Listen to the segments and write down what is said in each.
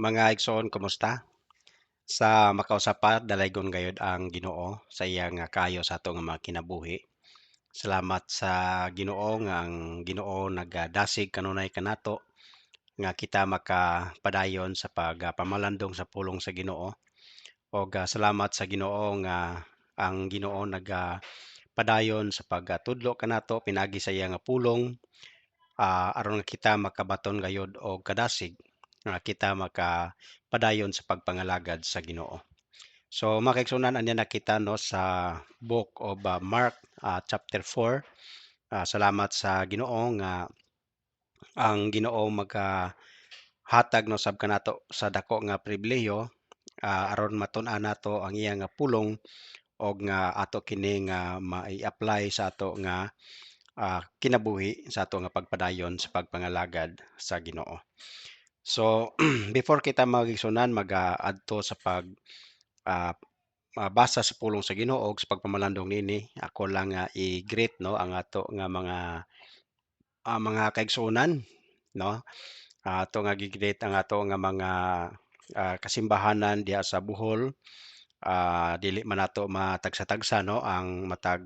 Mga igsoon, kumusta? Sa makausapa, dalaygon gayud ang Ginoo sa iya nga kaayo sa ato nga mga kinabuhi. Salamat sa Ginoo nga ang Ginoo nagadasig kanunay kanato nga kita makapadayon sa pamalandong sa pulong sa Ginoo. Og salamat sa Ginoo nga ang Ginoo padayon sa pagtudlo kanato pinagi sa iya nga pulong, aron nga kita makabaton gayud og kadasig nga kita makapadayon sa pagpangalagad sa Ginoo. So makaigsunan anya na kita no sa book of Mark, chapter 4. Salamat sa Ginoo nga ang Ginoo hatag no sab kanato sa dako nga pribilehiyo, aron matun-an nato ang iya nga pulong og nga ato kini nga mai-apply sa ato nga kinabuhi sa ato nga pagpadayon sa pagpangalagad sa Ginoo. So before kita magigsunan adto sa ah, basa sa pulong sa Ginoo ug sa pagpamalandong nini, ako lang nga i-greet no ang ato nga mga kaigsuonan no. Ato nga gi-greet ang ato nga mga kasimbahanan diha sa Bohol. Dili man nato matagsa-tagsa no ang matag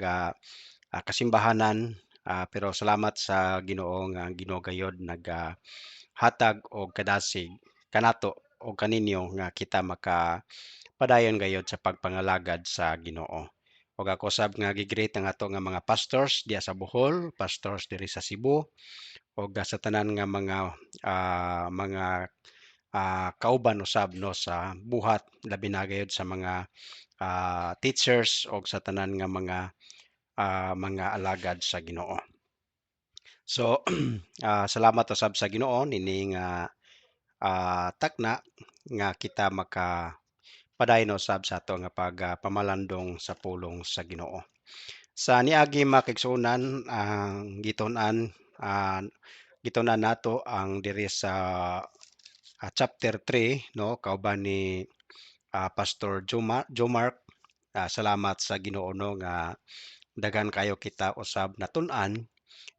kasimbahanan, pero salamat sa Ginoo nga ang Ginoo gayod hatag og kadasig kanato o kaninyo nga kita padayon gayud sa pagpangalagad sa Ginoo. Ug ako sab nga gi-greet ang ato nga mga pastors diha sa Bohol, pastors diri sa Cebu, ug sa tanan nga mga kauban usab no sa buhat, labi na gayud sa mga teachers ug sa tanan nga mga alagad sa Ginoo. So salamat usab sa Ginoo nini nga takna nga kita padayon usab sa ato nga pamalandong sa pulong sa Ginoo. Sa niagi makigsunan ang gitun-an nato ang diri sa chapter 3 no kauban ni Pastor Jomark. Salamat sa Ginoo no nga daghan kayo kita usab natun-an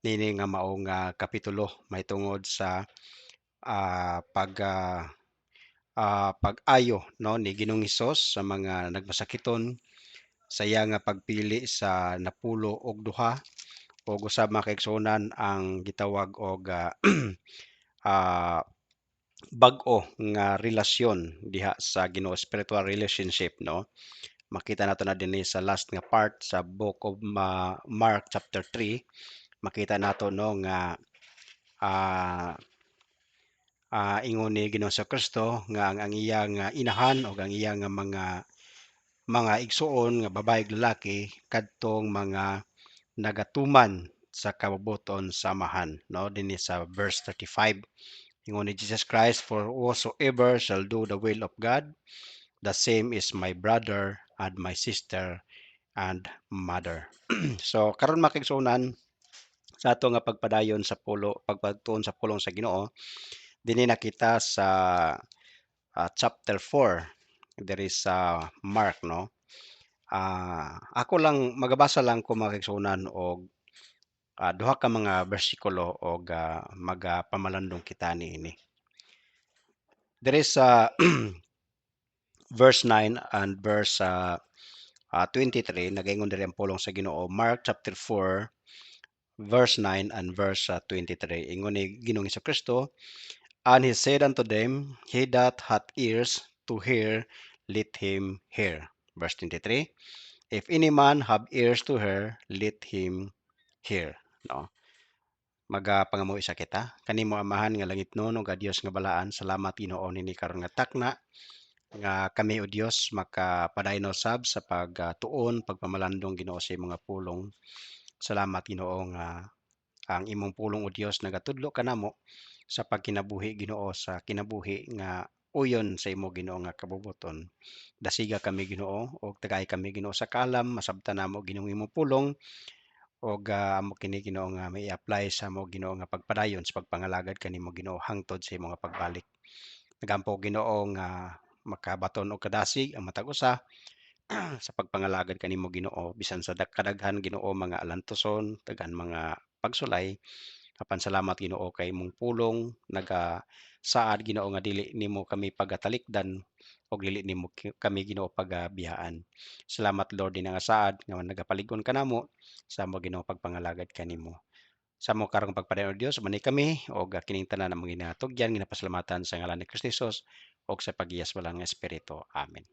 nini nga maong kapitulo mahitungod sa pag-ayo no ni Ginoong Hesus sa mga nagmasakiton, sa iya nga pagpili sa napulo og duha ug usab makaigsunan ang gitawag og ah, bag-o nga relasyon diha sa Ginoo, spiritual relationship no. Makita nato na dinhi sa last nga part sa book of Mark chapter 3. Makita nato no nga ah, ingon ni Ginoong Kristo nga ang iyang inahan o ang iyang mga igsuon nga babae ug lalaki kadtong mga nagatuman sa kabubuton samahan no dinhi sa verse 35. Ingon ni Jesus Christ, "For whosoever shall do the will of God, the same is my brother and my sister and mother." So karon makigsunan sa ato nga pagpadayon sa pagpatuon sa pulong sa Ginoo, dinhi nakita sa chapter 4 there is Mark no. Ako lang magabasa lang ko makigsunan og duha ka mga bersikulo og magpamalandong kita niini. There is verse 9 and verse 23 nagaingon diri ang pulong sa Ginoo. Mark chapter 4 verse 9 and verse 23. Ingon ni Ginoong Kristo, "And he said unto them, He that hath ears to hear, let him hear." Verse 23, "If any man have ears to hear, let him hear." No? Magapangamuhi sa kita. Kanimo amahan nga langitnon ug Dios nga balaan. Salamat Ginoo nini karon nga takna nga kami o Dios makapadayon usab sa pagtuon, pagpamalandong Ginoo sa imong mga pulong. Salamat Ginoo nga ang imong pulong o Dios nagatudlo kanamo sa pagkinabuhi Ginoo, sa kinabuhi nga uyon sa imo Ginoo nga kabubuton. Dasiga kami Ginoo og tagay kami Ginoo sa kalam, masabtan namo Ginoong imong pulong og amo kini Ginoo nga may apply sa mo Ginoo nga pagpadayon sa pagpangalagad kanimo Ginoo hangtod sa imong pagbalik. Nagampo Ginoo nga makabaton og kadasig ang matag usa sa pagpangalagad kanimo Ginoo bisan sa kadaghan Ginoo mga alantoson, daghan mga pagsulay Apan salamat Ginoo kay imong pulong saad Ginoo nga dili nimo kami pagatalikdan o dili nimo kami Ginoo pagabihaan. Salamat Lord dinhi nga saad nga nagapalig-on kanamo sa mo Ginoo pagpangalagad kanimo. Sa mo karong pagpadayon o Dios manhi kami og kining tanan ang mga ginatugyan ginapasalamatan sa ngalan ni Kristo Jesus og sa paghiyas walang nga espiritu. Amen.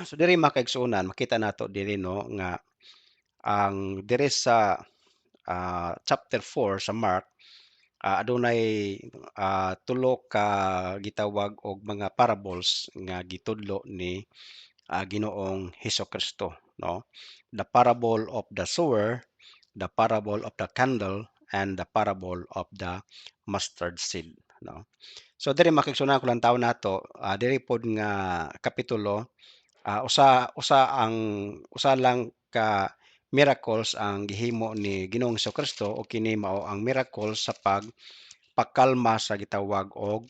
So diri makaigsuonan makita nato diri no nga ang diri sa chapter 4 sa Mark, adunay tulo ka gitawag og mga parables nga gitudlo ni Ginoong Hesukristo, no? The parable of the sower, the parable of the candle, and the parable of the mustard seed, no? So diri makigsuna ko lang tawo nato, diri pod nga kapitulo, usa lang ka miracles ang gihimo ni Ginoong Kristo o kini mao ang miracle sa pagpakalma sa gitawag og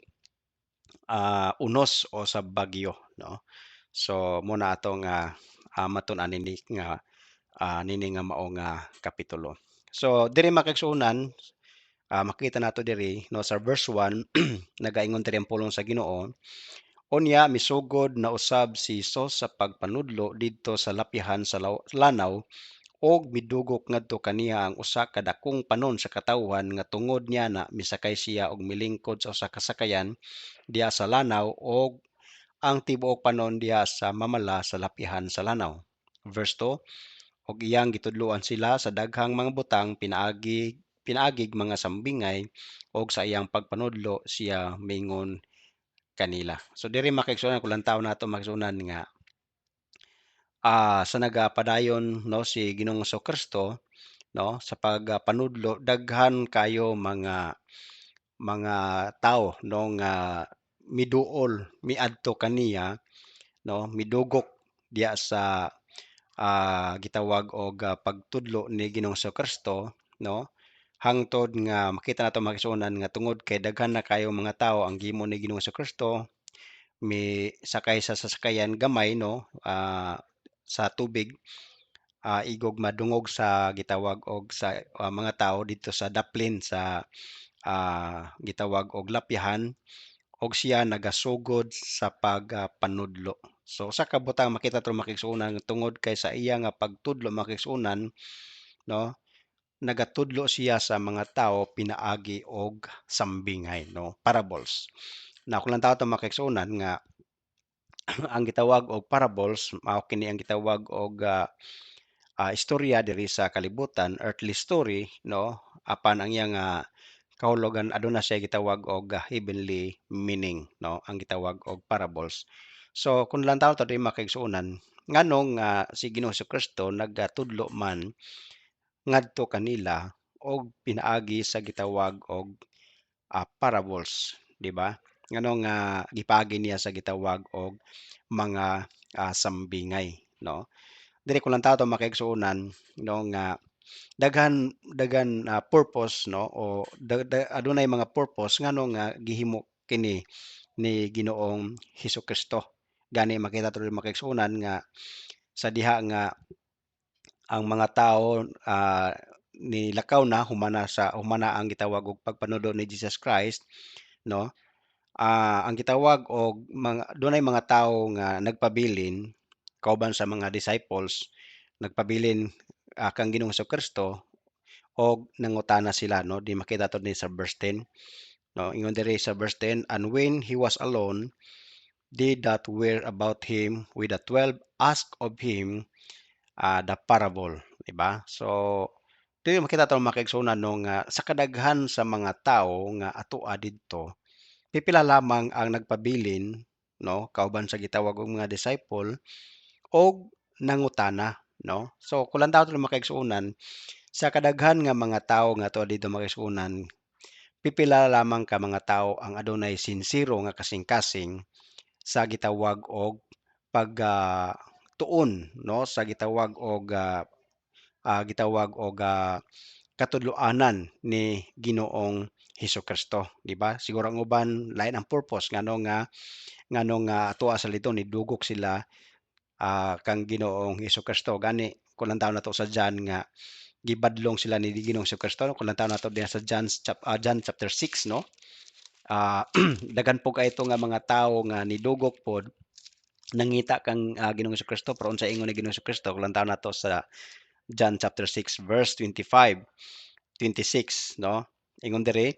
unos o sa bagyo, no? So muna ato nga matun-an nini nga mao nga kapitulo. So diri makigsuonan, makita nato diri no sa verse 1 nagaingon diri ang pulong sa Ginoo. Unya misugod na usab si Hesus sa pagpanudlo didto sa lapihan sa lanaw og midugok ngadto kaniya ang usa ka dakong panon sa katawhan nga tungod niya na misakay siya og milingkod sa usa ka sakayan diha sa lanaw og ang tibuok panon diha sa mamala sa lapihan sa lanaw. Verse 2, og iyang gitudloan sila sa daghang mga butang pinaagig mga sambingay og sa iyang pagpanudlo siya mingon kanila. So diri makiigsunan kulantaw nato magsunan nga sa nagapadayon no si Ginoong Kristo no sa pagpanudlo daghan kayo mga tao no nga miduol miadto kaniya no midugok diya sa gitawag og pagtudlo ni Ginoong Kristo no hangtod nga makita nato makisunan nga tungod kay daghan na kayo mga tao ang gimo ni Ginoong Kristo sakay sa sasakayan gamay no sa tubig igog madungog sa gitawag og sa mga tao dito sa daplin sa gitawag og lapyahan og siya nagasugod sa pagpanudlo. So usa ka butang makita to makigsuonan tungod kay sa iya nga pagtudlo makigsuonan no nagatudlo siya sa mga tao pinaagi og sambingay no parables. Na kung lang tawo to makigsuonan nga ang gitawag og parables mao kini ang gitawag og istorya diri sa kalibutan, earthly story, no? Apan ang iyang kahulugan aduna siya gitawag og heavenly meaning, no? Ang gitawag og parables. So kung lang tawo diri makaigsuonan, nganong si Ginoong Kristo nagatudlo man ngadto kanila og pinaagi sa gitawag og parables, di ba? Nganong nga gipaagi niya sa gitawag og mga sambingay, no? Diri ko lang tawo makaigsuonan no nga daghan daghan purpose no o adunay mga purpose ngano nga gihimo kini ni Ginoong Hesukristo. Gani makita tuloy makaigsuonan nga sa diha nga ang mga tao nilakaw na humana ang gitawag og pagpanudlo ni Jesus Christ no. Ang gitawag og dunay mga tawo nga nagpabilin kauban sa mga disciples nagpabilin kang Ginoong Kristo og nangutana sila no di makita to ni sa verse 10 no ingon diri sa verse 10 and when he was alone they that were about him with the 12 asked of him the parable, di ba? So dili makita to makaigsunan no nga sa kadaghan sa mga tawo nga atoa didto pipila lamang ang nagpabilin no kauban sa gitawag og mga disciple og nangutana no. So kulang daw makaigsunan sa kadaghan nga mga tawo nga atoa didto makaigsunan pipila lamang ka mga tawo ang adunay sinsero nga kasing-kasing sa gitawag og tuon no sa gitawag og katudloanan ni Ginoong Hesukristo, di ba? Siguro ang uban lain ang purpose ngano nga atoa sa liton ni dugok sila kang Ginoong Hesukristo gani kulang tawo nato sa John nga gibadlong sila ni Ginoong Kristo, no? Kung lantaw nato diha sa John chapter 6, no? Daghan po ito nga mga tawo nga nidugok pod nangita kang Ginoong Kristo, pero unsa ingon ni Ginoong Kristo kung lantaw nato sa John chapter 6 verse 25, 26, no? Ingon diri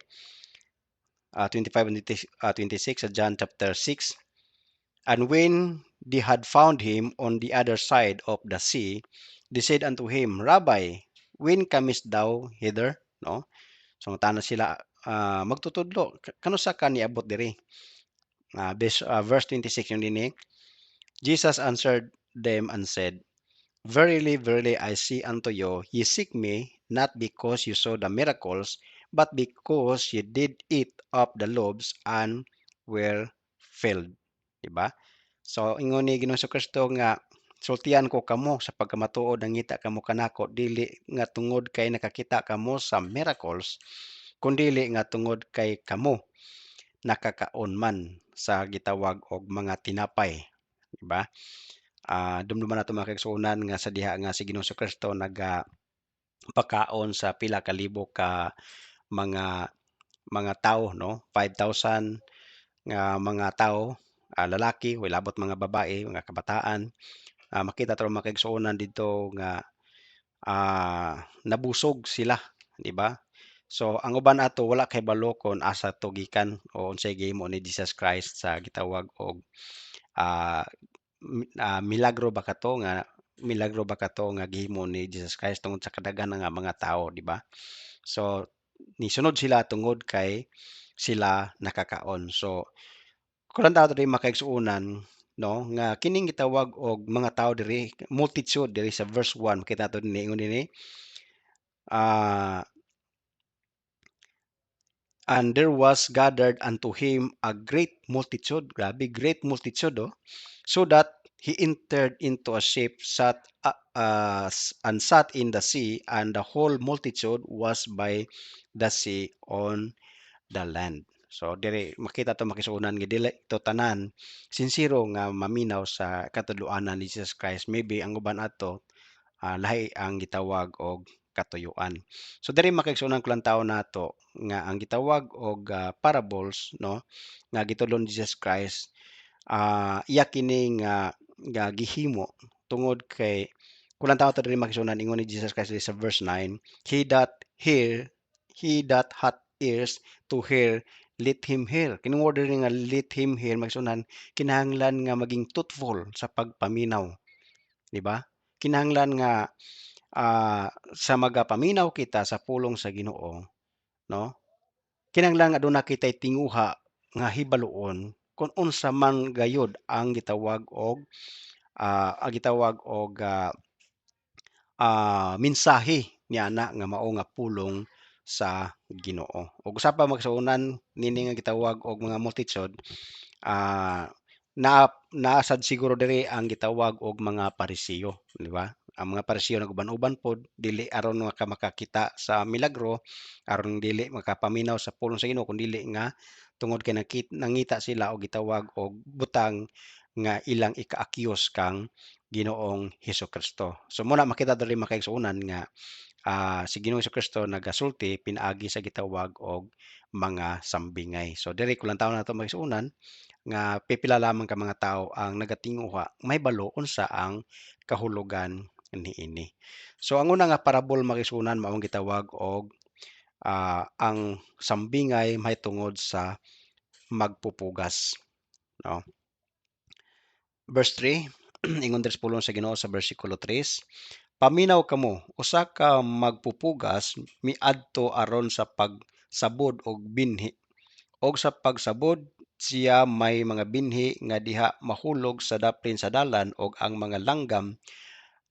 25 and 26 sa John chapter 6. And when they had found him on the other side of the sea, they said unto him, Rabbi, when comest thou hither? No? So tana sila magtutudlo. Kano sa ka niabot diri? Verse 26 yung dini. Jesus answered them and said, Verily, verily, I say unto you, ye seek me, not because you saw the miracles, but because ye did eat of the loaves and were filled. Diba? So, ingon ni Ginoong Kristo nga, sultian ko kamo sa pagkamatuod nangita kamo kanako, dili nga tungod kay nakakita kamo sa miracles, kundili nga tungod kay kamo nakakaon man sa gitawag og mga tinapay. Diba? Dumduman nato mga kaigsuonan nga sa diha nga si Ginoong Kristo pakaon sa pila ka libo ka mga tao, no? 5,000 nga mga tao, lalaki, way labot mga babae, mga kabataan. Makita to mga kaigsuonan dito nga nabusog sila, di ba? So ang uban ato wala kay balo kon asa to gikan o unsay gihimo ni Jesus Christ sa gitawag og ah, milagro ba kato nga gihimo ni Jesus Christ tungod sa kadaghanan nga mga tao, di ba? So nisunod sila tungod kay sila nakakaon. So kulang daw diri makaigsuonan, no, nga kining gitawag og mga tao diri, multitude diri sa verse 1 makita nato dinhi ingon dinhi, ah, and there was gathered unto him a great multitude, grabe, great multitude, oh, so that he entered into a ship, and sat in the sea, and the whole multitude was by the sea on the land. So dire makita to makisuunan nga dili to tanan sinsiro nga maminaw sa katudloanan ni Jesus Christ. Maybe ang uban ato lahi ang gitawag og katuyuan. So diri makaigsuonan ko lang tawo nato nga ang gitawag og parables, no, nga gitulon ni Jesus Christ, iya kini nga gihimo tungod kay kulang tawo ta diri makisunan ingon ni Jesus Christ sa verse 9, he that hath ears to hear, let him hear. Kining word diri nga let him hear makisunan kinahanglan nga maging truthful sa pagpaminaw, di ba? Kinahanglan nga sa magapaminaw kita sa pulong sa Ginoo, no? Kinahanglan aduna kitay tinguha nga hibaluon kung unsa man gayud ang gitawag og mensahe niana nga mao nga pulong sa Ginoo. Ug usa pa magsuonan nini nga gitawag og mga multitude, ah, naasad siguro diri ang gitawag og mga Parisiyo, di ba? Ang mga Parisiyo naguban-uban pod dili aron makakita sa milagro, aron dili makapaminaw sa pulong sa Ginoo kun dili nga tungod kay nangita sila og gitawag og butang nga ilang ikaakyos kang Ginoong Hesukristo. So muna makita diri makaigsuonan nga si Ginoong Hesukristo nagasulti pinaagi sa gitawag og mga sambingay. So diri ko lang tawo nato makaigsuonan nga pipila lamang ka mga tao ang nagatinguha mahibalo unsa ang kahulugan niini. So ang una nga parabol makisunan maong gitawag og ang sambingay mahitungod sa magpupugas, no? Verse 3, ingon diri sa pulong sa Ginoo sa bersikulo 3, paminaw kamo, usa ka magpupugas miadto aron sa pagsabod og binhi, og sa pagsabod siya may mga binhi nga diha mahulog sa daplin sa dalan, og ang mga langgam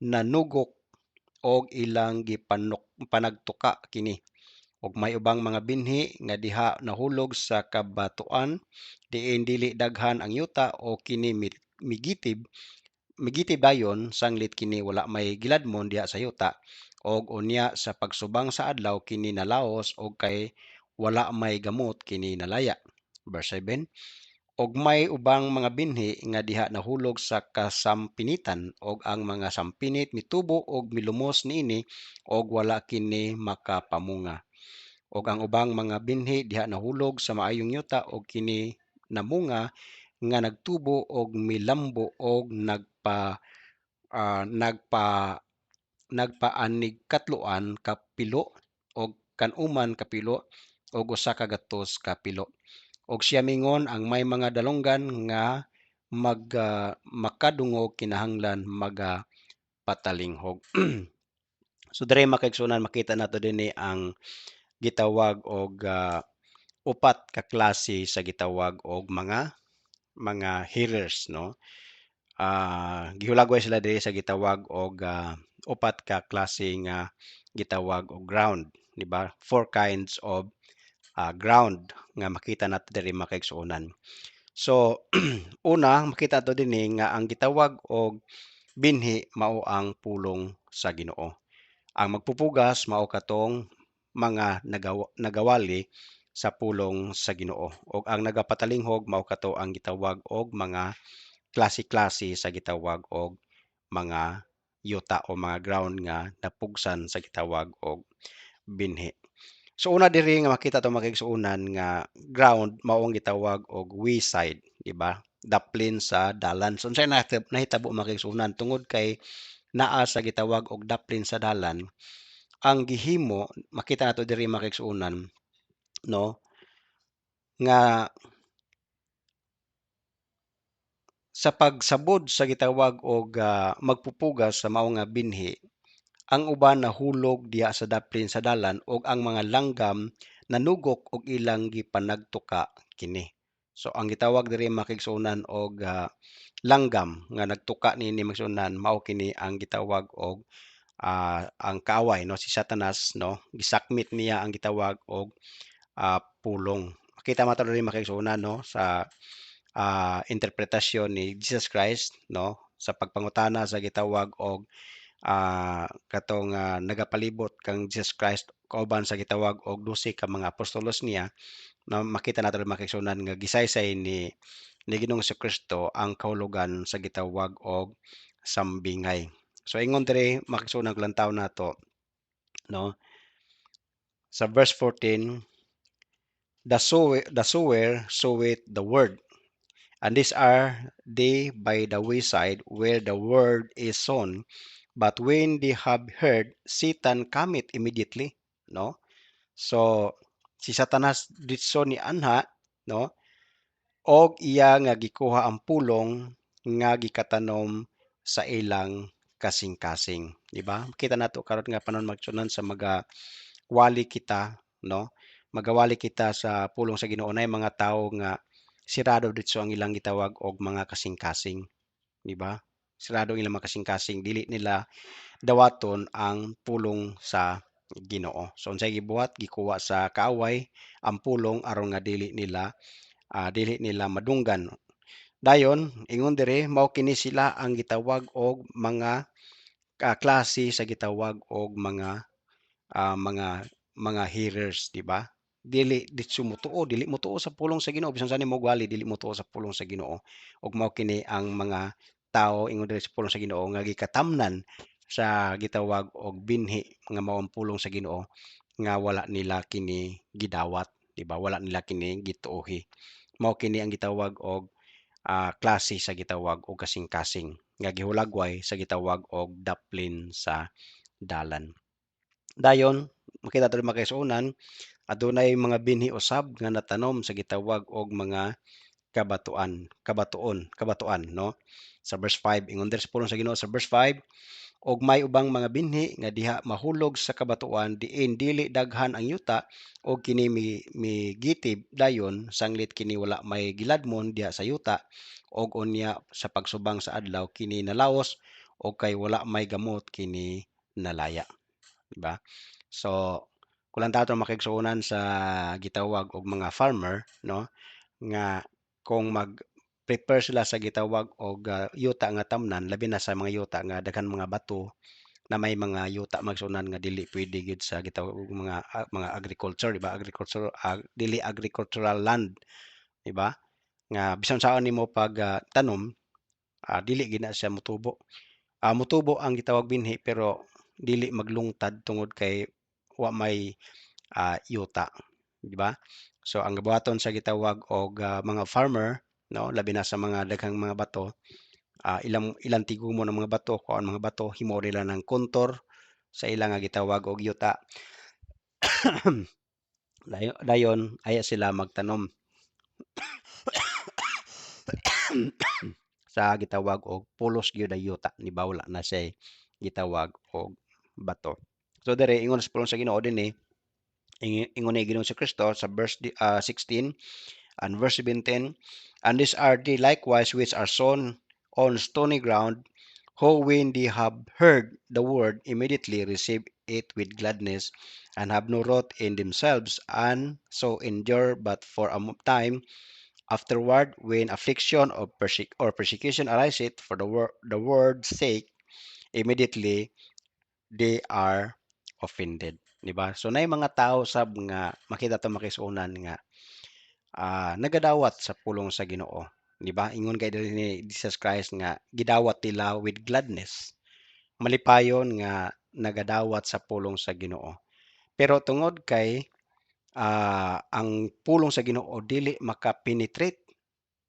nanugok og ilang panagtuka kini, ug may ubang mga binhi nga diha nahulog sa kabatuan diin dili daghan ang yuta o kini migitib migitib dayon sanglit kini wala may giladmon diha sa yuta, og unya sa pagsubang sa adlaw kini nalaos og kay wala may gamot kini nalaya. Verse 7, ug may ubang mga binhi nga diha nahulog sa kasampinitan ug ang mga sampinit mitubo ug milumos niini ug wala kini makapamunga. Ug ang ubang mga binhi diha nahulog sa maayong yuta ug kini namunga nga nagtubo og milambo og nagpa nagpaanigkatloan ka pilo og kan-uman ka pilo og usa ka gatos ka pilo. Og siya mingon ang may mga dalunggan nga makadungog kinahanglan magapatalinghoג. So diri makaigsunan makita nato dinhi ang gitawag og upat ka klase sa gitawag og mga hearers, no. Gihulagway sila diri sa gitawag og upat ka klase nga gitawag og ground, di ba? Four kinds of ground nga makita nato diri makaigsuonan. So una makita nato dinhi nga ang gitawag og binhi mao ang pulong sa Ginoo. Ang magpupugas mao katong mga nagawali sa pulong sa Ginoo ug ang nagapatalinghoג mao kato ang gitawag og mga klase-klase sa gitawag og mga yuta o mga ground nga napugsan sa gitawag og binhi. So una diri nga makita to makaigsuonan nga ground mao ang gitawag og wayside, di ba? Daplin sa dalan. So unsay nahitabo makaigsuonan tungod kay naa sa gitawag og daplin sa dalan, ang gihimo makita nato diri makaigsuonan, no, nga sa pagsabod sa gitawag og magpupugas sa mao nga binhi, ang uban nahulog diha sa daplin sa dalan ug ang mga langgam nanugok og ilang gipanagtuka kini. So ang gitawag diri makaigsuonan og langgam nga nagtuka niini makaigsuonan mao kini ang gitawag og ang kaaway, no, si Satanas, no, gisakmit niya ang gitawag og pulong. Makita man diri makaigsuonan, no, sa interpretasyon ni Jesus Christ, no, sa pagpangutana sa gitawag og katong nagapalibot kang Jesus Christ kauban sa gitawag og 12 ka mga apostolos niya, na makita nato makaigsuonan nga gisaysay ni Ginoong Kristo ang kahulugan sa gitawag og sambingay. So ingon diri makaigsuonan lantaw nato, no, sa verse 14, the sower soweth the word, and these are they by the wayside where the word is sown. But when they have heard, Satan cometh immediately, no? So si Satanas ditso ni anha, no? Og iya nga gikuha ang pulong nga gikatanom sa ilang kasing-kasing, di ba? Kita nato karon nga panon magsunan sa wali kita, no? Magawali kita sa pulong sa Ginoo nay mga tawo nga sirado ditso ang ilang gitawag og mga kasing-kasing, di ba? Sirado ang ilang mga kasing-kasing, dili nila dawaton ang pulong sa Ginoo. So unsay gibuhat, gikuha sa kaaway ang pulong aron nga dili nila madunggan. Dayon ingon diri mao kini sila ang gitawag og mga klase sa gitawag og mga hearers, di ba? Dili motuo sa pulong sa Ginoo bisan saan mo gwali dili motuo sa pulong sa Ginoo. Ug mao kini ang mga tawo ingon diri sa pulong sa Ginoo nga gikatamnan sa gitawag og binhi nga mao ang pulong sa Ginoo nga wala nila kini gidawat, di ba? Wala nila kini gituohi. Mao kini ang gitawag og klase sa gitawag og kasing-kasing nga gihulagway sa gitawag og daplin sa dalan. Dayon makita diri makaigsuonan, adunay mga binhi usab nga natanom sa gitawag og mga kabatuon, no? Sa verse 5 ingon diri sa pulong sa Ginoo sa verse 5, og may ubang mga binhi nga diha mahulog sa kabatuan diin dili daghan ang yuta og kini migitib dayon sanglit kini wala may giladmon diha sa yuta og unya sa pagsubang sa adlaw kini nalaos og kay wala may gamot kini nalaya, di ba? So kulang tato makaigsuonan sa gitawag og mga farmer, no, nga kung mag-prepare sila sa gitawag og yuta nga tamnan, labi na sa mga yuta nga daghan mga bato na may mga yuta magsunan nga dili pwede gid sa gitawag og mga agriculture, di ba? Dili agricultural land, di ba? nga bisan saan nimo tanom, dili gid na siya motubo. Motubo ang gitawag binhi pero dili maglungtad tungod kay wa may yuta, di ba? So ang gabuhaton sa gitawag og mga farmer, no, labi na sa mga daghang mga bato, ilang ilang tigumon ang mga bato, kuan mga bato himo nila ng kontor sa ilang nga gitawag og yuta. Dayon aya sila magtanom sa gitawag og pulos gyud ang yuta ni bawla na siya gitawag og bato. So dere ingon sa pulong sa Ginoo dinhi, ingon ni Ginoong si Kristo sa verse 16 and verse 17, and these are the likewise which are sown on stony ground, who when they have heard the word immediately receive it with gladness, and have no root in themselves, and so endure but for a time. Afterward, when affliction or persecution ariseth for the word's sake, immediately they are offended. Diba? So, na mga tao sab nga makita to makisunan nga nagadawat sa pulong sa Ginoo. Di ba? Ingon kay diri ni Jesus Christ nga gidawat nila with gladness. Malipayon nga nagadawat sa pulong sa Ginoo. Pero tungod kay ang pulong sa Ginoo dili makapenetrate,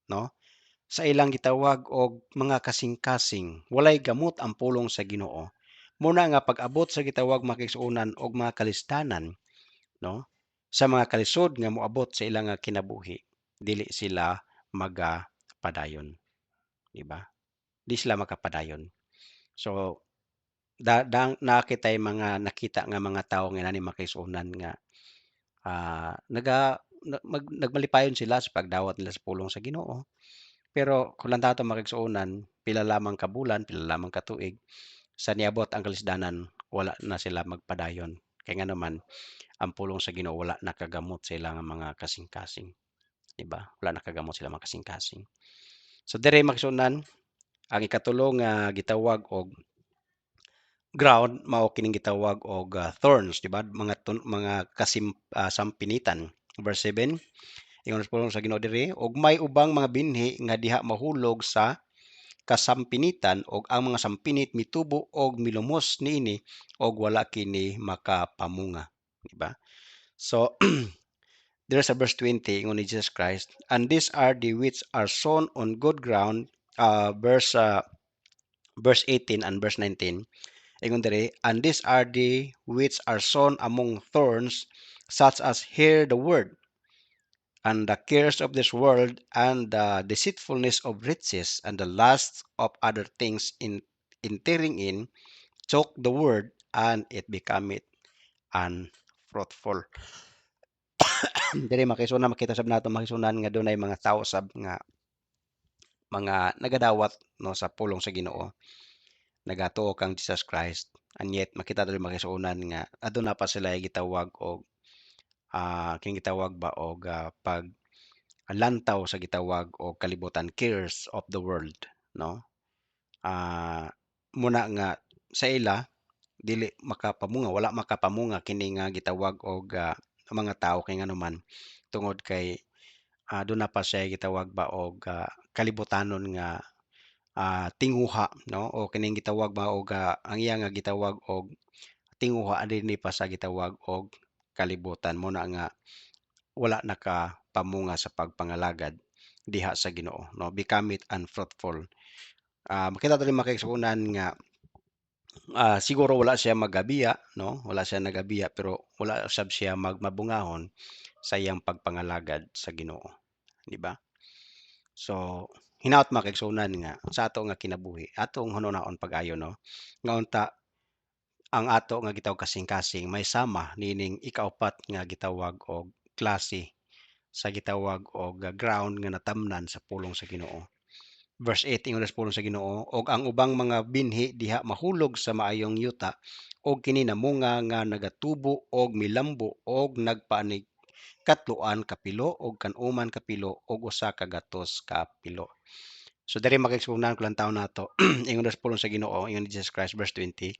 no, sa ilang gitawag og mga kasing-kasing, walay gamot ang pulong sa Ginoo. Muna nga pag-abot sa gitawag makisunan og mga kalistanan, no, sa mga kalisod nga moabot sa ilang kinabuhi, dili sila magapadayon, di ba? Di sila makapadayon. So nakitay mga nakita nga mga tawo nga nani makisunan nga nagmalipayon sila sa pagdawat nila sa pulong sa Ginoo. Pero kung lang tato makigsuonan, pila lamang ka bulan, pila lamang ka tuig, sa niabot ang kalisdanan, wala na sila magpadayon. Kaya nga naman, ang pulong sa Ginoo wala nakagamot sa ilang mga kasing-kasing, di ba? Wala nakagamot sila mga kasing-kasing. So dire magsunan, ang ikatulong nga gitawag og ground mao kining gitawag og thorns, di ba? Mga sampinitan. Verse 7, ingon sa pulong sa Ginoo dire, og may ubang mga binhi nga diha mahulog sa kasampinitan og ang mga sampinit mitubo og milumos niini og wala kini makapamunga, di ba? So there sa verse 20 ingon ni Jesus Christ, and these are the which are sown on good ground, verse 18 and verse 19, ingon dire, and these are the which are sown among thorns, such as hear the word, and the cares of this world and the deceitfulness of riches and the lust of other things in entering in choke the word, and it becometh unfruitful. Diri makisuna makita sab nato makisunan nga dunay mga tawo sab nga mga nagadawat, no, sa pulong sa Ginoo, nagatuo kang Jesus Christ, and yet makita diri makisunan nga aduna pa sila gitawag og kining gitawag ba og pag lantaw sa gitawag og kalibutan, cares of the world, no. Muna nga sa ila dili makapamunga, wala makapamunga kini nga gitawag og mga tao kay nganuman tungod kay doon na pa siya gitawag ba og kalibutanon nga tinguha, no, o kining gitawag ba og ang iya nga gitawag og tinguha dinhi pa sa gitawag og kalibutan, mo na nga wala nakapamunga sa pagpangalagad diha sa Ginoo, no, become it unfruitful. Makita diri makigsuonan nga siguro wala siya magabiya, no, wala siya nagabiya pero wala sab siya mabungahon sa iyang pagpangalagad sa Ginoo, di ba? So hinaot makigsuonan nga sa ato nga kinabuhi, atong hunahon pag-ayo, no, nga unta ang ato nga gitawag kasing-kasing may sama nining ikaupat nga gitawag og klase sa gitawag og ground nga natamnan sa pulong sa Ginoo. Verse 8 ingon sa pulong sa Ginoo, og ang ubang mga binhi diha mahulog sa maayong yuta og kini namunga nga nagatubo og milambo og nagpaanig katloan kapilo og kanuman kapilo og usa ka gatos kapilo. So diri makigsunan ko lang taon nato ingon sa pulong sa Ginoo, ingon ni Jesus Christ verse 20,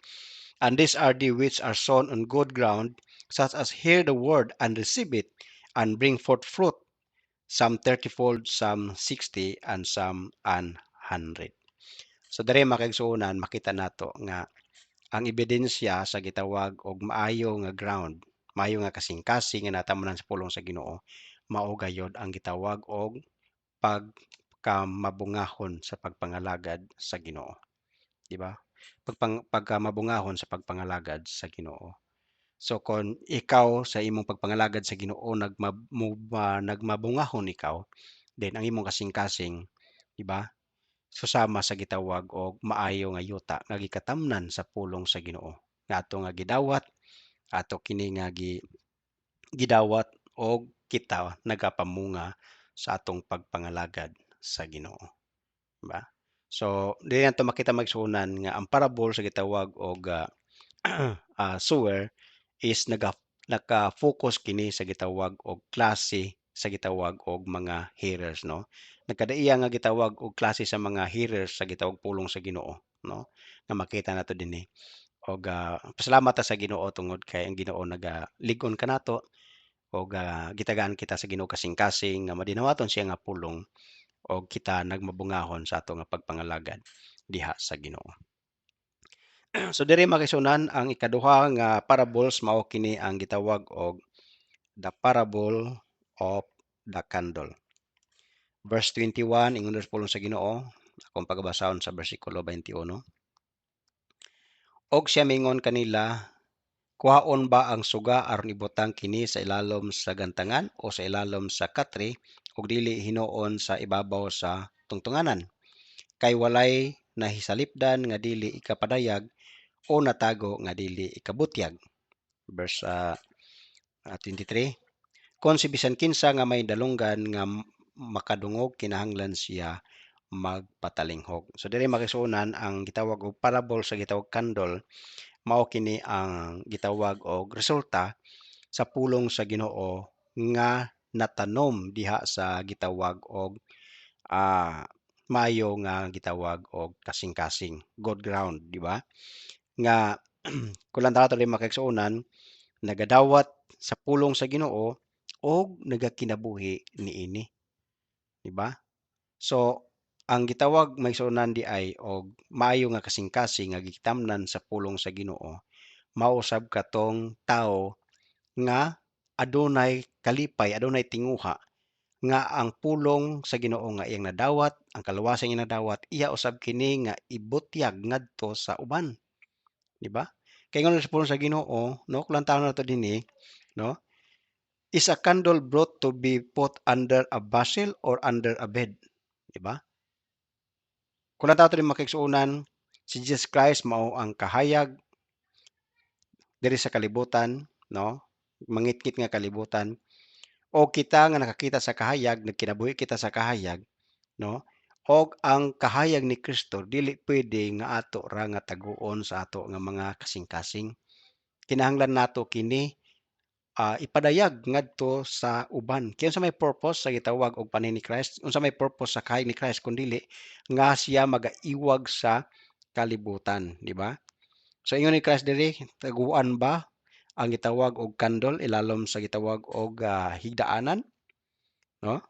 and these are the which are sown on good ground, such as hear the word and receive it and bring forth fruit, some 30-fold, some 60, and some 100. So diri makaigsuonan makita nato nga ang ebidensya sa gitawag og maayo nga ground, maayo nga kasing-kasing nga natamunan sa pulong sa Ginoo, mao gayod ang gitawag og pagkamabungahon sa pagpangalagad sa Ginoo, di ba? Pagkamabungahon sa pagpangalagad sa Ginoo. So kon ikaw sa imong pagpangalagad sa Ginoo nagmabungahon ikaw, then ang imong kasing-kasing, di ba? Susama sa gitawag og maayo nga yuta nga gikatamnan sa pulong sa Ginoo. Nga ato nga gidawat, ato kini nga gidawat og kita nagapamunga sa atong pagpangalagad sa Ginoo, di ba? So dili nato makita magsuonan nga ang parable sa gitawag og sower is naka-focus kini sa gitawag og klase sa gitawag og mga hearers, no? Nagkadaiya nga gitawag og klase sa mga hearers sa gitawag pulong sa Ginoo, no? Nga makita nato dinhi og pasalamat ta sa Ginoo tungod kay ang Ginoo nagaligon kanato og gitagaan kita sa Ginoo kasing-kasing nga madinawaton siya nga pulong og kita nagmabungahon sa ato nga pagpangalagad diha sa Ginoo. So diri makisunan ang ikaduha nga parables mao kini ang gitawag og the parable of the candle. Verse 21 ingon sa pulong sa Ginoo, akong pagbasahon sa bersikulo 21. Og siya mingon kanila, kuhaon ba ang suga aron ibutang kini sa ilalom sa gantangan o sa ilalom sa katre ug dili hinuon sa ibabaw sa tungtunganan? Kay walay nahisalipdan nga dili ikapadayag o natago nga dili ikabutyag. Verse 23. Kung si bisan kinsa nga may dalunggan nga makadungog kinahanglan siya magpatalinghog. So diri makisunan ang gitawag og parable sa gitawag candle mao kini ang gitawag og resulta sa pulong sa Ginoo nga natanom diha sa gitawag og maayo nga gitawag og kasing-kasing, good ground, di ba? Nga kulang ta rin makaigsuonan nagadawat sa pulong sa Ginoo og nagakinabuhi niini, di ba? So ang gitawag maigsuonan di ay og maayo nga kasing-kasing nga gitamnan sa pulong sa Ginoo mao usab katong tawo nga adunay kalipay, adunay tinguha nga ang pulong sa Ginoo nga iyang nadawat, ang kaluwasan iyang nadawat, iya usab kini nga ibutyag ngadto sa uban, di ba? Kay ngon sa pulong sa Ginoo, no, kulantaon nato dinhi, no? Is a candle brought to be put under a vessel or under a bed, di ba? Kulantaon nato din makigsuonan, si Jesus Christ mao ang kahayag diri sa kalibutan, no? Mangitngit nga kalibutan o kita nga nakakita sa kahayag, nagkinabuhi kita sa kahayag, no? Og ang kahayag ni Kristo dili pwede nga ato ra nga taguon sa ato nga mga kasing-kasing. Kinahanglan nato kini ipadayag ngadto sa uban. Kaya unsa may purpose sa gitawag og panahon ni Christ? Unsa may purpose sa kahayag ni Christ kun dili nga siya magaiwag sa kalibutan, di ba? So ingon ni Christ diri, taguan ba ang gitawag og candle ilalom sa gitawag og higdaanan, no?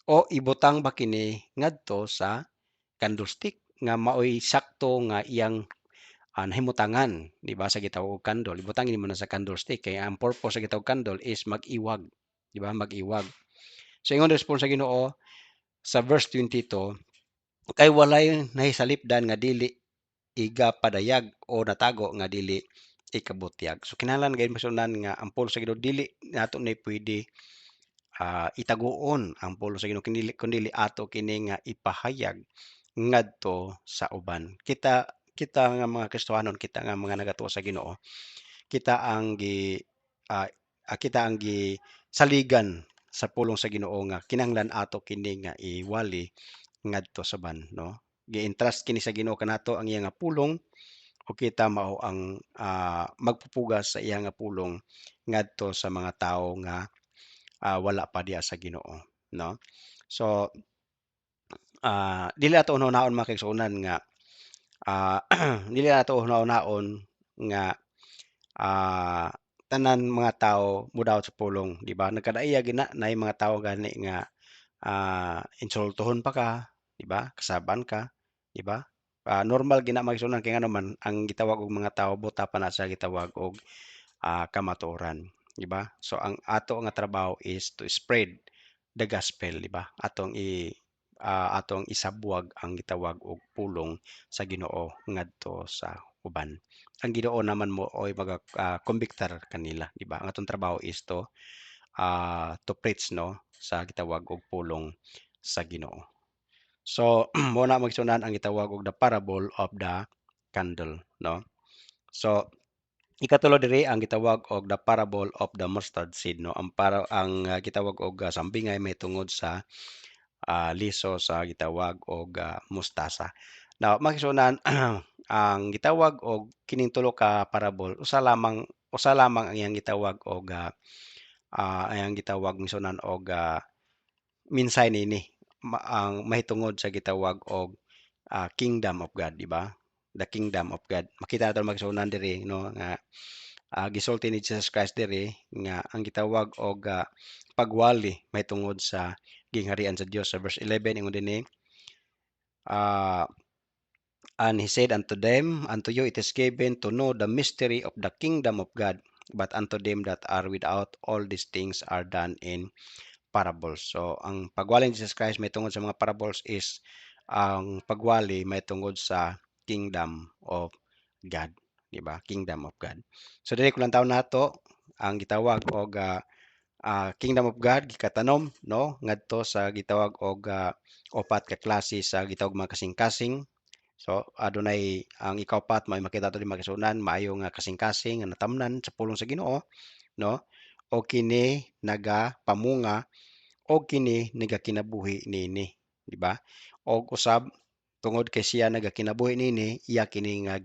O ibutang ba kini ngadto sa candlestick nga maoy sakto nga iyang nahimutangan, di ba, sa gitawag og candle. Ibutang nimo na sa candlestick kay ang purpose sa gitawag candle is mag-iwag, di ba, mag-iwag. So ingon response sa Ginoo sa verse 22, kay walay nahisalipdan nga dili iga padayag o natago nga dili ikabutyag. So kinahanglan gayud masunan nga ang pulong sa Ginoo dili nato na pwede itaguon ang pulong sa Ginoo kundi ato kini nga ipahayag ngadto sa uban. Kita nga mga Kristohanon, kita nga mga nagatuo sa Ginoo, kita ang saligan sa pulong sa Ginoo nga kinahanglan ato kini nga iwali ngadto sa uban, no? Gi-entrust kini sa Ginoo kanato ang iya nga pulong o kita mao ang magpupugas sa iya nga pulong ngadto sa mga tawo nga wala pa diha sa Ginoo, no? So dili ato unahon makigsuonan nga dili nato unahon nga tanan mga tawo mudawat sa pulong, di ba? Nagkadaiya gina nay mga tawo gani nga insultuhon pa ka, di ba? Kasaban ka, di ba? Normal gina maigsunan kay ngano ang gitawag og mga tawo buta pa na sa gitawag og kamatuoran, di ba? So ang ato nga trabaho is to spread the gospel, di ba? Atong isabwag ang gitawag og pulong sa Ginoo ngadto sa uban. Ang Ginoo naman mo oy kumbiktar kanila, di ba? Ang atong trabaho is to preach no sa gitawag og pulong sa Ginoo. So mo na magsunan ang gitawag og the parable of the candle, no? So ikatulo diri ang gitawag og the parable of the mustard seed, no? Ang gitawag og sambingay may tungod sa liso sa gitawag og mustasa. Now makisunan ang gitawag og kining tulo ka parable usa lamang ang iyang gitawag og ang gitawag misunan og minsay nini ang mahitungod sa gitawag og kingdom of God, di ba? The kingdom of God. Makita naton magsunan diri no nga gisulti ni Jesus Christ diri nga ang gitawag og pagwali mahitungod sa gingharian sa Dios sa verse 11 ingon dinhi uh, and he said unto them, unto you it is given to know the mystery of the kingdom of God, but unto them that are without all these things are done in parables. So ang pagwali ni Jesus Christ may tungod sa mga parables is ang pagwali may tungod sa kingdom of God, di ba? Kingdom of God. So dili ko lang taon nato ang gitawag og kingdom of God gikatanom no ngadto sa gitawag og upat ka klase sa gitawag mga kasing-kasing. So adunay ang ikaupat may makita to di makisunan maayo nga kasing-kasing nga natamnan sa pulong sa Ginoo no o kini nagapamunga o kini nagakinabuhi nini, di ba? Og usab tungod kay siya nagakinabuhi nini, iya kini nga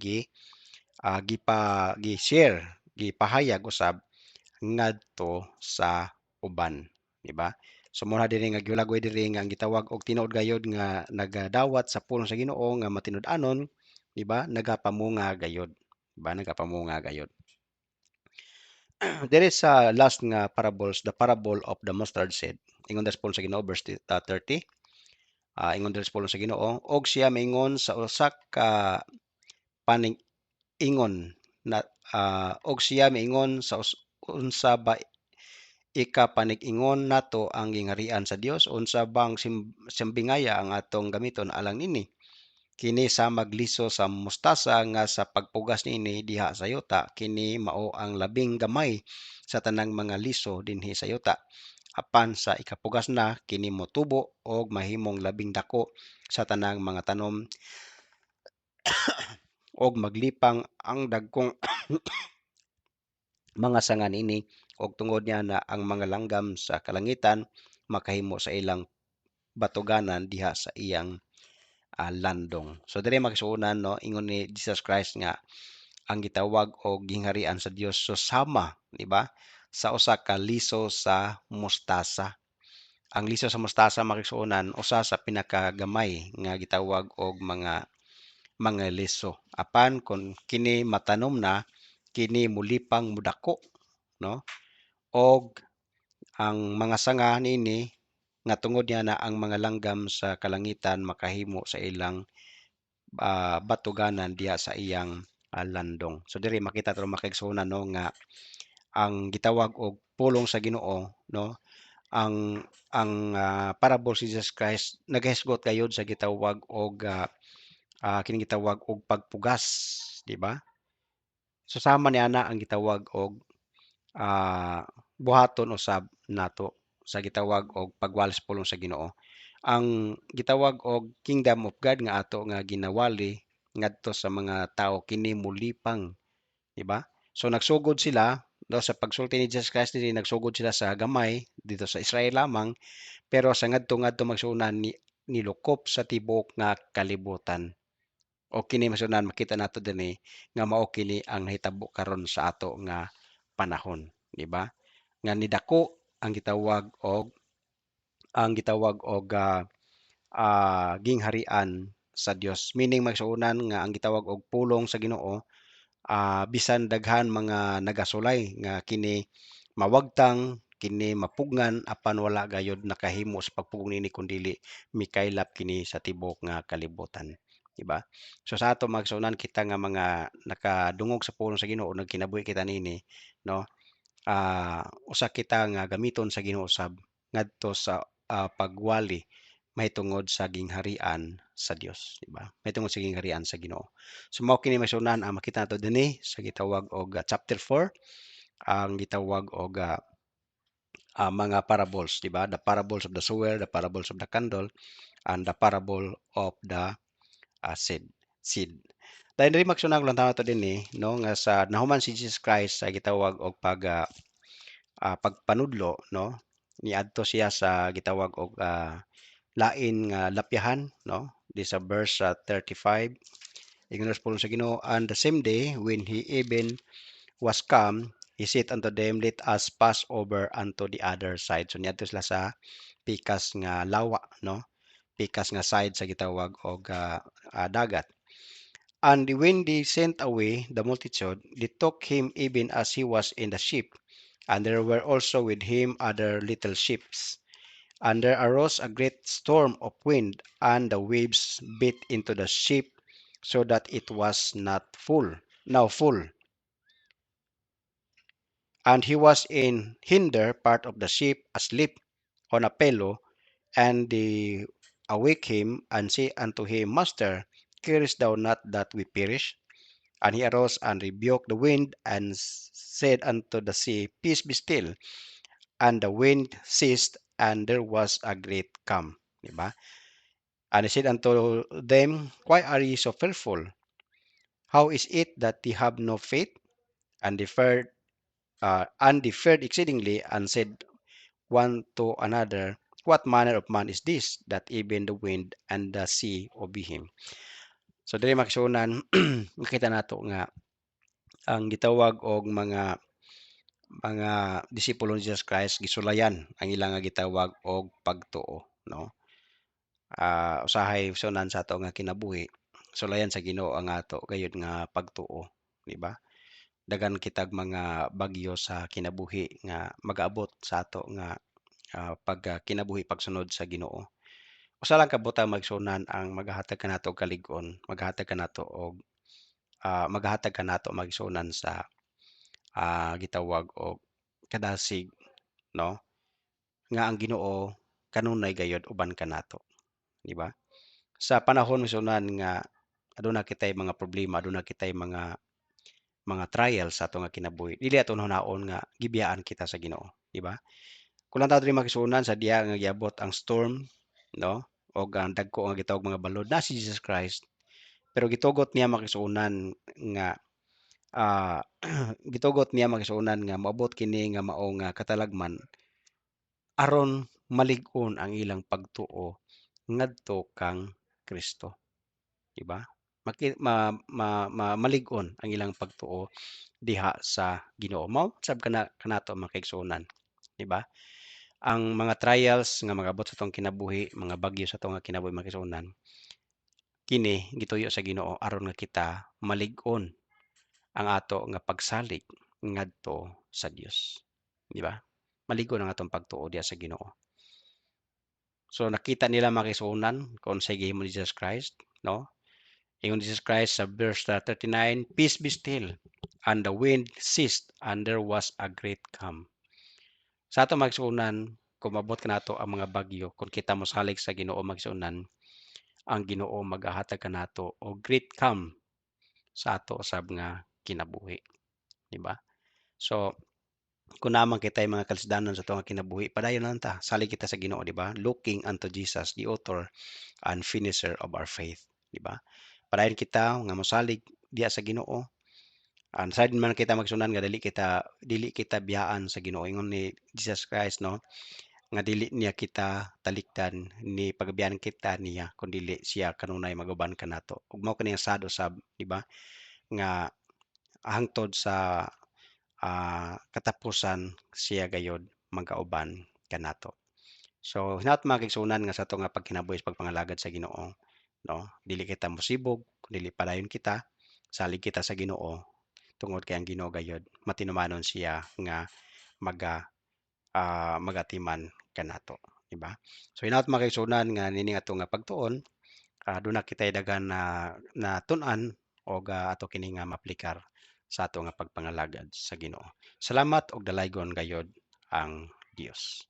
gi-share, gipahayag usab ngadto sa uban, di ba? So mo na diri nga giulagoy diri nga ang gitawag og tinuod gayod nga nagadawat sa pulong sa Ginoo nga matinud-anon, di ba? Nagapamunga gayod, di ba? Nagapamunga gayod. There is a last nga parables, the parable of the mustard seed. Ingon das pulong sa Ginoo verse 30. Ingon diri sa pulong sa Ginoo, og siya maingon sa usa ka paning-ingon na og siya maingon sa unsa ba ikapanig-ingon nato ang gingharian sa Dios, unsa bang simbingaya ang atong gamiton alang nini? Kini sa magliso sa mustasa nga sa pagpugas nini diha sa yuta, kini mao ang labing gamay sa tanang mga liso dinhi sa yuta. Apan sa ikapugas na kini motubo og mahimong labing dako sa tanang mga tanom og maglipang ang dagkong mga sanga niini og tungod niya na ang mga langgam sa kalangitan makahimo sa ilang batuganan diha sa iyang landong. So diri magsuunan no ingon ni Jesus Christ nga ang gitawag og gingharian sa Dios susama, di ba? Sa usa ka liso sa mustasa. Ang liso sa mustasa makisuunan usa sa pinakagamay nga gitawag og mga liso. Apan kung kini matanom na kini mulipang mudako no og ang mga sanga niini nga tungod niya na ang mga langgam sa kalangitan makahimo sa ilang batuganan diha sa iyang landong. So diri makita to makigsunan no nga ang gitawag og pulong sa Ginoo no ang parable si Jesus Christ nagahisgot gayud sa gitawag og kining gitawag og pagpugas, di ba? So sama ni ana ang gitawag og buhaton usab nato sa gitawag og pagwali sa pulong sa Ginoo. Ang gitawag og kingdom of God nga ato nga ginawali ngadto sa mga tawo kini molipang, di ba? So nagsugod sila do sa pagsulti ni Jesus Christ diri nagsugod sila sa gamay dito sa Israel lamang pero sa ngadto-ngadto magsunan nilukop sa tibuok nga kalibutan. O kini masunan makita nato dinhi nga mao kini ang nahitabo karon sa ato nga panahon, di ba? Nga nidako ang gitawag og gingharian sa Dios. Meaning magsuunan nga ang gitawag og pulong sa Ginoo bisan daghan mga nagasulay nga kini mawagtang kini mapugngan apan wala gayud nakahimo sa pagpugong nini kun dili mikaylap kini sa tibuok nga kalibutan, di ba? So sa ato magsunan kita nga mga nakadungog sa pulong sa Ginoo nagkinabuhi kita nini, no? Usa kita nga gamiton sa Ginoo sab ngadto sa pagwali mahitungod sa gingharian sa Dios, di ba? Mahitungod sa gingharian sa Ginoo. So mao kini maisunan ang makita nato dinhi sa gitawag og chapter 4 ang gitawag og mga parables, di ba? The parables of the sower, the parables of the candle, and the parable of the seed. Dahil diri magsunag lang tawo to dinhi, no, nga sa nahuman si Jesus Christ sa gitawag og pagpanudlo, no, niadto siya sa gitawag og lain nga lapyahan, no, di sa verse 35. Ingon sa sa Ginoo, and the same day when he even was come, he said unto them, let us pass over unto the other side. So niadto sila sa pikas nga lawa, no, pikas nga side sa gitawag og dagat. And when they sent away the multitude, they took him even as he was in the ship. And there were also with him other little ships. And there arose a great storm of wind, and the waves beat into the ship, so that it was not full, now full. And he was in hinder part of the ship, asleep on a pillow. And they awake him, and say unto him, Master, carest thou not that we perish? And he arose and rebuked the wind, and said unto the sea, Peace, be still. And the wind ceased, and there was a great calm. Diba? And he said unto them, Why are ye so fearful? How is it that ye have no faith? And they feared exceedingly, and said one to another, What manner of man is this, that even the wind and the sea obey him? So diri makisunan makita nato nga ang gitawag og mga disipulo ni Jesus Christ gisulayan ang ilang nga gitawag og pagtuo, no? Usahay sunan sa ato nga kinabuhi sulayan sa Ginoo ang ato gayud nga pagtuo, di ba? Dagan kitag mga bagyo sa kinabuhi nga mag-abot sa ato nga pag kinabuhi pagsunod sa Ginoo. Usa lang ka butang magsunan ang maghatag kanato og kalig-on, maghatag kanato og maghatag kanato magsunan sa gitawag og kadasig, no, nga ang Ginoo kanunay gayud uban kanato, di ba? Sa panahon sunan nga aduna kitay mga problema, aduna kitay mga trial sa ato nga kinabuhi, dili aton hunaon nga gibiyaan kita sa Ginoo, di ba? Kung lang tayo diri makisunan sa diha nga giabot ang storm, no, o ang dagko nga gitawag mga balod na si Jesus Christ, pero gitugot niya makisunan nga gitugot niya makisunan nga moabot kini nga mao nga katalagman aron malig-on ang ilang pagtuo ngadto kang Kristo, di ba? Malig-on ang ilang pagtuo diha sa Ginoo. Mao sab kanato makaigsunan, di ba? Ang mga trials nga magabot sa tong kinabuhi, mga bagyo sa tong kinabuhi makisunan, kini gituyo sa Ginoo aron nga kita malig-on ang ato nga pagsalig ngadto sa Dios, di ba? Malig-on ang atong pagtuo diha sa Ginoo. So nakita nila makisunan kung sa gihimo ni Jesus Christ, no? Ingon Jesus Christ sa verse 39, Peace be still, and the wind ceased, and there was a great calm. Sa ato magsunan, kung mabot ka nato ang mga bagyo, kung kita mo salig sa Ginoo magsunan, ang Ginoo magahatag kanato o great calm sa ato usab nga kinabuhi, di ba? So kung naman kita mga kalisdanon sa ato nga kinabuhi, padayon lang ta, salig kita sa Ginoo, di ba? Looking unto Jesus, the author and finisher of our faith, di ba? Padayon kita nga mosalig diha sa Ginoo. Side man kita magsunan nga dili kita biyaan sa Ginoo, ingon ni Jesus Christ, no, nga dili niya kita talikdan ni pagabiyan kita niya kun dili siya kanunay maguban kanato. Ug mao kani ang sad usab, di ba, nga hangtod sa katapusan siya gayud magkauban kanato. So hinaut mga kaigsunan nga sa ato nga pagkinabuhi sa pagpangalagad sa Ginoo, no, dili kita mosibog, dili padayon kita, salig kita sa Ginoo tungod kay ang Ginoo gayud matinumanon siya nga maga magatiman kanato, di ba? So hinaut mga kaigsunan nga nining ato nga pagtuon, doon na kita'y daghan na tun-an o ato kini nga maaplikar sa ato nga pagpangalagad sa Ginoo. Salamat og dalaygon gayod ang Dios.